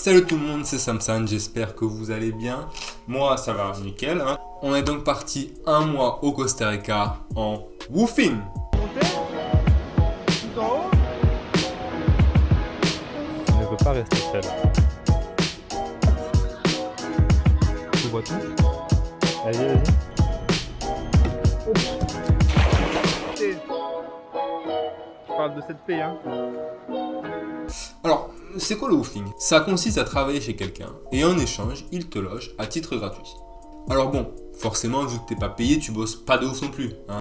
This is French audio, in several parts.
Salut tout le monde, c'est Samsan, j'espère que vous allez bien. Moi, ça va nickel. Hein. On est donc parti un mois au Costa Rica en woofing. Tout en haut. Il ne veut pas rester seul. Tu vois tout? Vas-y, vas-y. Tu parles de cette paix, hein. Alors, c'est quoi le woofing? Ça consiste à travailler chez quelqu'un et en échange, il te loge à titre gratuit. Alors bon, forcément, vu que t'es pas payé, tu bosses pas de ouf non plus. Hein.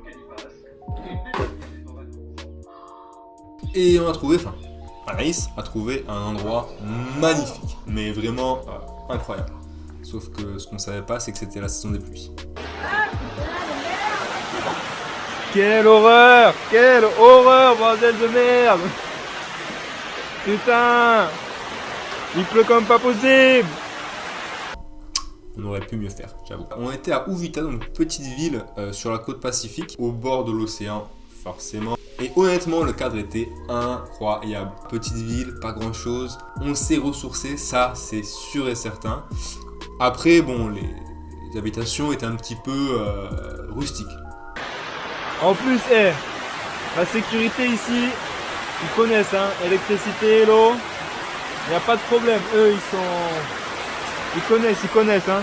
Et on a trouvé, Anaïs a trouvé un endroit magnifique, mais vraiment incroyable. Sauf que ce qu'on savait pas, c'est que c'était la saison des pluies. Quelle horreur! Quelle horreur, bordel de merde! Putain! Il pleut comme pas possible! On aurait pu mieux faire, j'avoue. On était à Uvita, donc une petite ville sur la côte pacifique, au bord de l'océan, forcément. Et honnêtement, le cadre était incroyable. Petite ville, pas grand chose. On s'est ressourcé, ça c'est sûr et certain. Après, bon, les habitations étaient un petit peu rustiques. En plus, la sécurité ici, ils connaissent, hein. Électricité, l'eau, y a pas de problème. Eux, ils connaissent, hein.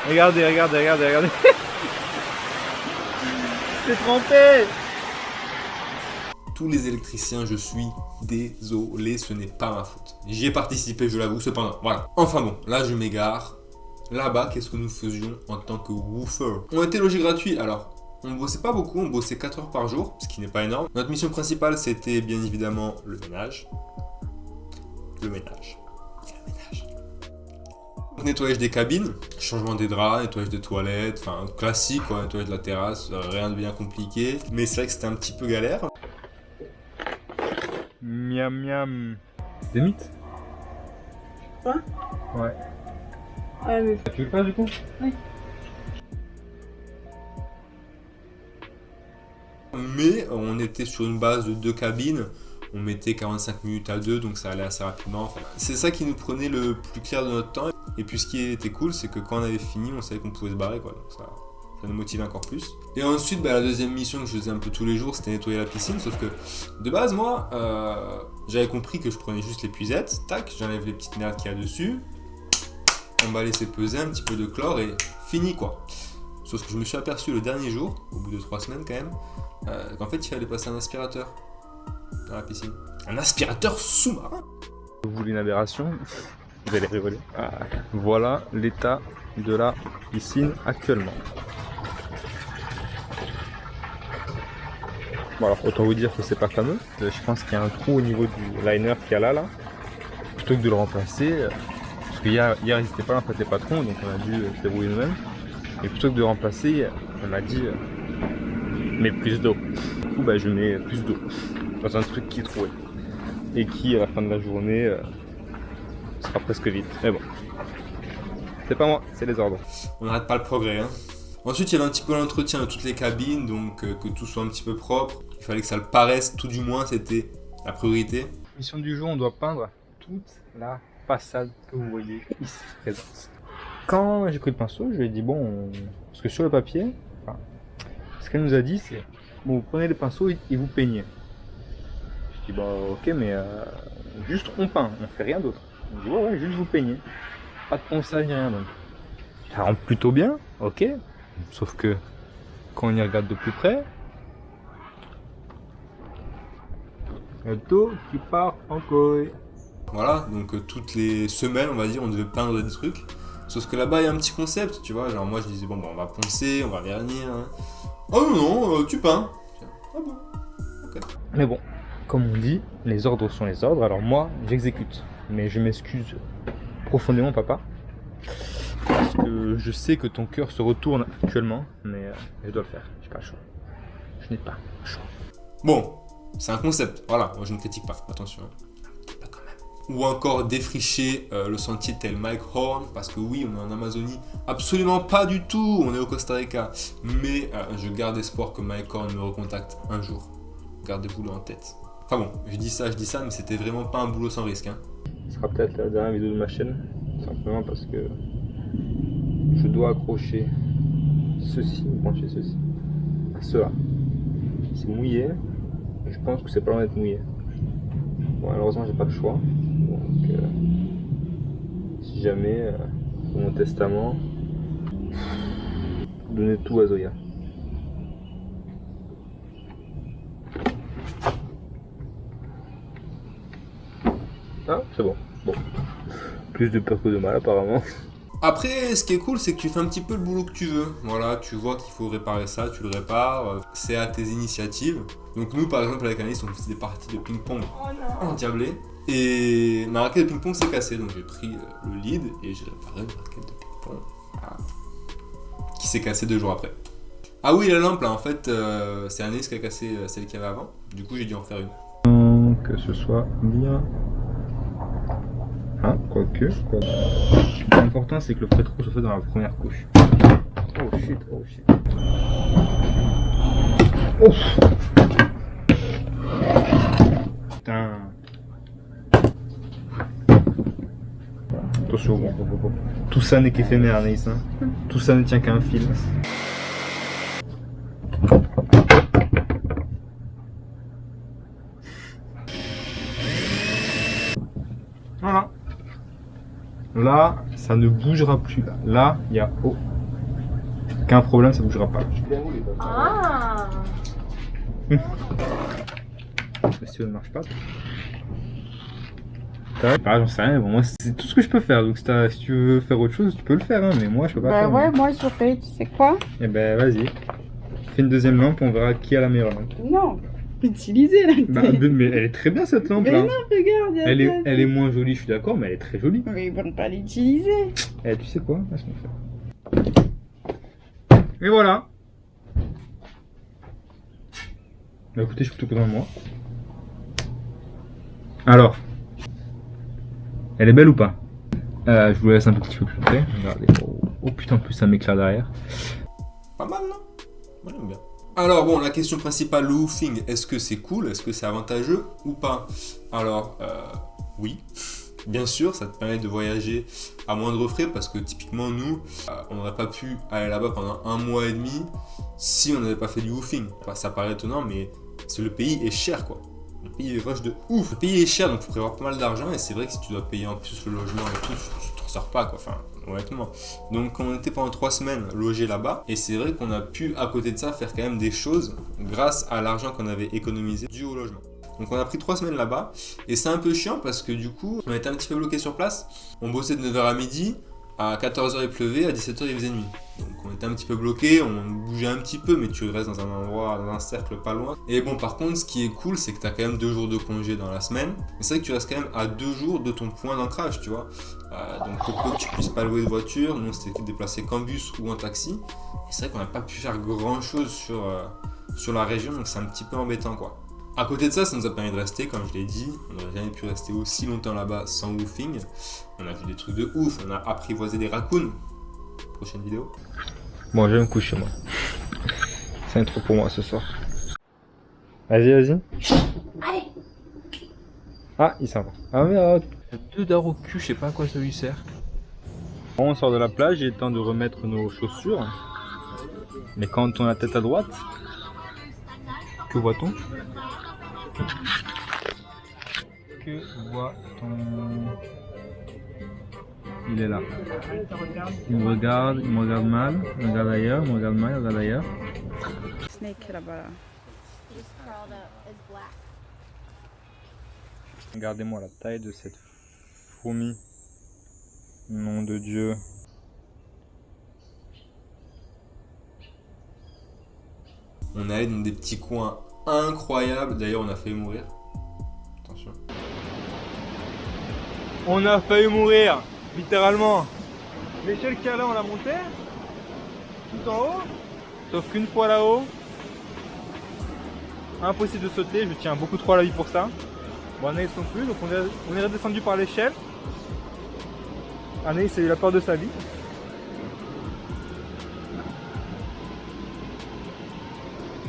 Regardez. C'est trempé! Tous les électriciens, je suis désolé, ce n'est pas ma faute. J'y ai participé, je l'avoue, cependant. Voilà. Enfin bon, là je m'égare. Là-bas, qu'est-ce que nous faisions en tant que woofer? On était logés gratuits, alors on bossait pas beaucoup, on bossait 4 heures par jour, ce qui n'est pas énorme. Notre mission principale, c'était bien évidemment le ménage. Nettoyage des cabines, changement des draps, nettoyage des toilettes, enfin classique quoi, nettoyage de la terrasse, rien de bien compliqué. Mais c'est vrai que c'était un petit peu galère. Miam miam. Des mythes? Quoi? Ouais. Ah mais Tu veux pas du coup? Mais on était sur une base de 2 cabines, on mettait 45 minutes à 2, donc ça allait assez rapidement. Enfin, c'est ça qui nous prenait le plus clair de notre temps. Et puis ce qui était cool, c'est que quand on avait fini, on savait qu'on pouvait se barrer, quoi. Donc ça nous motivait encore plus. Et ensuite, la deuxième mission que je faisais un peu tous les jours, c'était nettoyer la piscine. Sauf que de base, moi, j'avais compris que je prenais juste l'épuisette, tac, j'enlève les petites merdes qu'il y a dessus, on va laisser peser un petit peu de chlore et fini, quoi. Sauf que je me suis aperçu le dernier jour, au bout de 3 semaines quand même, qu'en fait il fallait passer un aspirateur dans la piscine. Un aspirateur sous-marin. Vous voulez une aberration? Vous allez rigoler. Voilà l'état de la piscine actuellement. Bon alors autant vous dire que c'est pas fameux. Je pense qu'il y a un trou au niveau du liner qu'il y a là. Plutôt que de le remplacer, parce que hier ils n'étaient pas là, en fait les patrons, donc on a dû se débrouiller nous-mêmes. Et plutôt que de remplacer, on m'a dit mets plus d'eau. Du coup je mets plus d'eau dans un truc qui est troué. Et qui à la fin de la journée sera presque vide. Mais bon. C'est pas moi, c'est les ordres. On n'arrête pas le progrès. Hein. Ensuite il y avait un petit peu l'entretien de toutes les cabines, donc que tout soit un petit peu propre. Il fallait que ça le paraisse, tout du moins c'était la priorité. Mission du jour, on doit peindre toute la façade que vous voyez ici présente. Quand j'ai pris le pinceau, je lui ai dit bon, parce que sur le papier, ce qu'elle nous a dit c'est bon, vous prenez le pinceau et vous peignez. Je dis bah ok, mais juste on peint, on fait rien d'autre. On dit ouais, juste vous peignez. Pas de ponçage ni rien donc. Ça rend plutôt bien, ok. Sauf que quand on y regarde de plus près, le dos qui part en couille. Voilà, donc toutes les semaines on va dire on devait peindre des trucs. Sauf que là-bas il y a un petit concept, tu vois, genre moi je disais bon on va poncer, on va vernir. Hein. Oh non, tu peins. Ah bon, ok. Mais bon, comme on dit, les ordres sont les ordres, alors moi j'exécute. Mais je m'excuse profondément papa. Parce que je sais que ton cœur se retourne actuellement, mais je dois le faire, j'ai pas le choix. Je n'ai pas le choix. Bon, c'est un concept, voilà, moi je ne critique pas, attention. Pas quand même. Ou encore défricher le sentier tel Mike Horn, parce que oui, on est en Amazonie, absolument pas du tout, on est au Costa Rica. Mais je garde espoir que Mike Horn me recontacte un jour. Gardez-vous-le en tête. Enfin bon, je dis ça, mais c'était vraiment pas un boulot sans risque. Hein. Ce sera peut-être la dernière vidéo de ma chaîne, simplement parce que je dois accrocher ceci, brancher ceci à cela. C'est mouillé, et je pense que c'est pas loin d'être mouillé. Bon, malheureusement, j'ai pas le choix. Donc, si jamais, pour mon testament, donnez tout à Zoya. Ah, c'est bon. Bon. Plus de peur que de mal, apparemment. Après, ce qui est cool, c'est que tu fais un petit peu le boulot que tu veux. Voilà, tu vois qu'il faut réparer ça, tu le répares. C'est à tes initiatives. Donc nous, par exemple, avec Anaïs, on faisait des parties de ping-pong endiablées. Et ma raquette de ping-pong s'est cassée. Donc j'ai pris le lead et j'ai réparé ma raquette de ping-pong. Voilà. Qui s'est cassée 2 jours après. Ah oui, la lampe, là, en fait, c'est Anaïs qui a cassé celle qu'il y avait avant. Du coup, j'ai dû en faire une. Que ce soit bien... Ah, quoique... L'important, c'est que le fret rouge soit fait dans la première couche. Oh shit, oh shit. Ouf. Putain. Attention, bon. Tout ça n'est qu'éphémère, Anaïs. Hein. Tout ça ne tient qu'à un fil. Voilà. Là, ça ne bougera plus. Là, il n'y a aucun problème, ça ne bougera pas. Ah. Si ça ne marche pas. J'en sais rien, bon, moi c'est tout ce que je peux faire. Donc si tu veux faire autre chose, tu peux le faire, hein, mais moi je peux pas faire. Bah ouais, moi je fais, tu sais quoi? Eh ben vas-y. Fais une deuxième lampe, on verra qui a la meilleure lampe. Non, utiliser la Bah, mais elle est très bien cette lampe Mais là. non, regarde, y a Elle est moins jolie, je suis d'accord, mais elle est très jolie. Mais ils vont pas l'utiliser. Eh, tu sais quoi? Laisse-moi faire. Et voilà. Bah écoutez, je suis plutôt content de moi. Alors. Elle est belle ou pas? Je vous laisse un petit peu plus près. Regardez. Oh putain, en plus ça m'éclaire derrière. Pas mal, non? Moi j'aime bien. Alors bon, la question principale, le woofing, est-ce que c'est cool? Est-ce que c'est avantageux ou pas? Alors, oui. Bien sûr, ça te permet de voyager à moindre frais parce que typiquement nous, on n'aurait pas pu aller là-bas pendant 1 mois et demi si on n'avait pas fait du woofing. Enfin, ça paraît étonnant, mais le pays est cher quoi. Le pays est rush de ouf. Le pays est cher, donc il faut prévoir pas mal d'argent et c'est vrai que si tu dois payer en plus le logement et tout, tu t'en sors pas quoi. Enfin, honnêtement. Donc on était pendant 3 semaines logés là-bas et c'est vrai qu'on a pu à côté de ça faire quand même des choses grâce à l'argent qu'on avait économisé dû au logement. Donc on a pris 3 semaines là-bas et c'est un peu chiant parce que du coup on était un petit peu bloqué sur place. On bossait de 9h à midi, à 14h il pleuvait, à 17h il faisait nuit. Donc on était un petit peu bloqué, on bougeait un petit peu mais tu restes dans un endroit, dans un cercle pas loin. Et bon par contre ce qui est cool c'est que tu as quand même 2 jours de congé dans la semaine. Mais c'est vrai que tu restes quand même à 2 jours de ton point d'ancrage tu vois. Donc pour peu que tu puisses pas louer de voiture, nous on s'était déplacé qu'en bus ou en taxi. Et c'est vrai qu'on n'a pas pu faire grand chose sur la région donc c'est un petit peu embêtant quoi. À côté de ça, ça nous a permis de rester, comme je l'ai dit, on n'aurait jamais pu rester aussi longtemps là-bas sans woofing. On a vu des trucs de ouf, on a apprivoisé des raccoons. Prochaine vidéo. Bon, je vais me coucher moi. C'est un trop pour moi ce soir. Vas-y. Allez. Ah, il s'en va. Ah merde. 2 dards au cul, je sais pas à quoi ça lui sert. On sort de la plage, il est temps de remettre nos chaussures. Mais quand on tourne la tête à droite, que voit-on? Que voit-on? Il est là. Il me regarde mal, il me regarde ailleurs, il me regarde mal, il regarde ailleurs. Snake là-bas. Regardez-moi la taille de cette fourmi. Nom de Dieu. On est allé dans des petits coins incroyables, d'ailleurs on a failli mourir. Attention. On a failli mourir, littéralement. L'échelle qu'il y a là, on l'a montée. Tout en haut. Sauf qu'une fois là-haut, impossible de sauter, je tiens beaucoup trop à la vie pour ça. Bon, Anaïs non plus, donc on est redescendu par l'échelle. Anaïs a eu la peur de sa vie.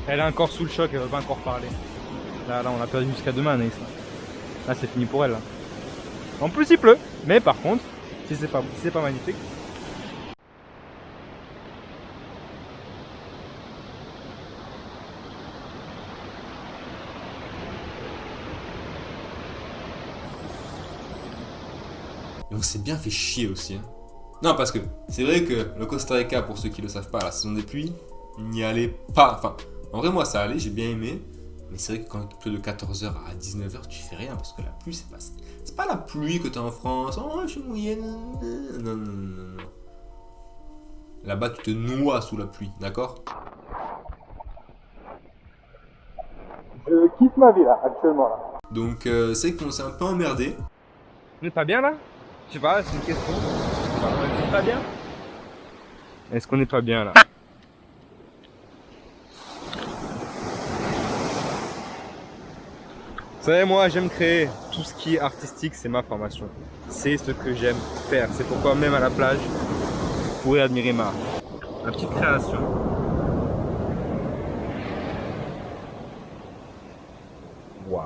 Elle est encore sous le choc, elle veut pas encore parler. Là, on a perdu jusqu'à demain, Anaïs. Là, c'est fini pour elle. Là. En plus, il pleut. Mais par contre, si c'est pas magnifique. Et on s'est bien fait chier aussi. Hein. Non, parce que c'est vrai que le Costa Rica, pour ceux qui le savent pas, la saison des pluies, n'y allait pas. Enfin, en vrai, moi ça allait, j'ai bien aimé. Mais c'est vrai que quand il pleut de 14h à 19h, tu fais rien parce que la pluie, c'est pas la pluie que t'as en France. Oh, je suis mouillé. Non, non, non, non. Là-bas, tu te noies sous la pluie, d'accord? Je kiffe ma vie là, actuellement là. Donc, c'est qu'on s'est un peu emmerdé. On n'est pas bien là? Je sais pas, c'est une question. On n'est pas bien? Est-ce qu'on n'est pas bien là? Vous savez, moi j'aime créer. Tout ce qui est artistique, c'est ma formation. C'est ce que j'aime faire. C'est pourquoi même à la plage, vous pourrez admirer ma petite création. Waouh!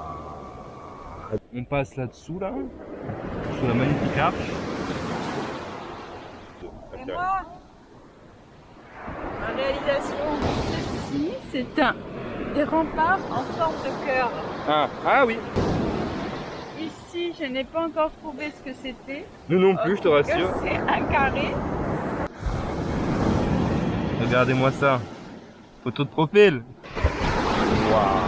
On passe là-dessous là, sous la magnifique arche. Et moi, en réalisation, ceci, c'est des remparts en forme de cœur. Ah oui! Ici, je n'ai pas encore trouvé ce que c'était. Nous non plus, je te rassure. C'est un carré. Regardez-moi ça. Photo de profil. Waouh.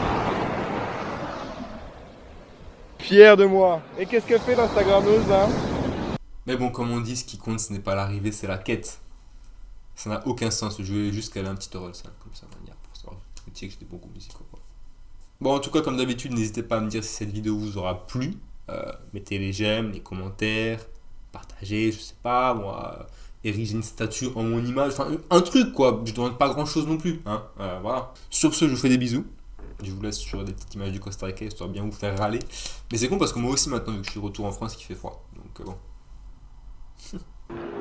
Fier de moi. Et qu'est-ce que fait l'Instagrammeuse là? Mais bon, comme on dit, ce qui compte, ce n'est pas l'arrivée, c'est la quête. Ça n'a aucun sens. Je voulais juste qu'elle ait un petit oral, ça, comme ça, manière, pour savoir que j'ai des bons goûts musicaux. Quoi. Bon, en tout cas, comme d'habitude, n'hésitez pas à me dire si cette vidéo vous aura plu. Mettez les j'aime, les commentaires, partagez, je sais pas, moi, érigez une statue en mon image, enfin, un truc, quoi. Je ne demande pas grand-chose non plus, hein. Voilà. Sur ce, je vous fais des bisous. Je vous laisse sur des petites images du Costa Rica, histoire de bien vous faire râler. Mais c'est con parce que moi aussi, maintenant, vu que je suis de retour en France, il fait froid. Donc, bon.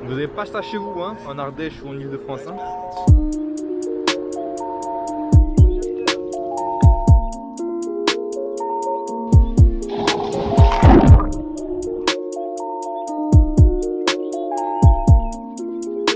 Vous n'avez pas ça chez vous, hein, en Ardèche ou en Ile-de-France, hein?